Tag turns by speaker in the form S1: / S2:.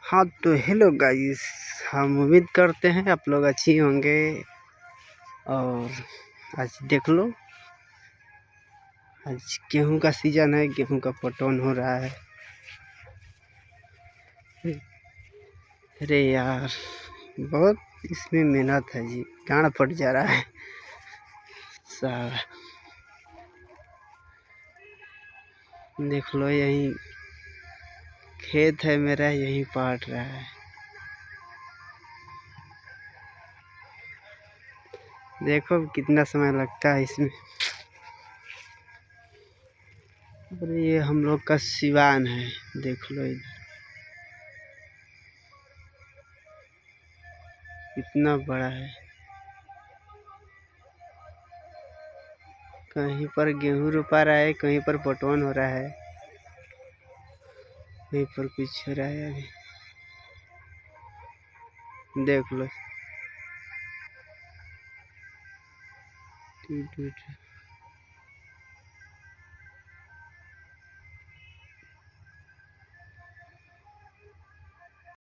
S1: हाँ तो hello guys, हम उम्मीद करते हैं आप लोग अच्छी होंगे। और आज देख लो, आज गेहूं का सीजन है, गेहूं का पटवन हो रहा है। अरे यार, बहुत इसमें मेहनत है जी, गाना फट जा रहा है सारा। देख लो, यही खेत है मेरा, यही पाट रहा है। देखो कितना समय लगता है इसमें। और ये हम लोग का सिवान है, देख लो इधर कितना बड़ा है। कहीं पर गेहूं रोपा रहा है, कहीं पर पटवन हो रहा है, कहीं पर कुछ हो रहा है। अभी देख लो।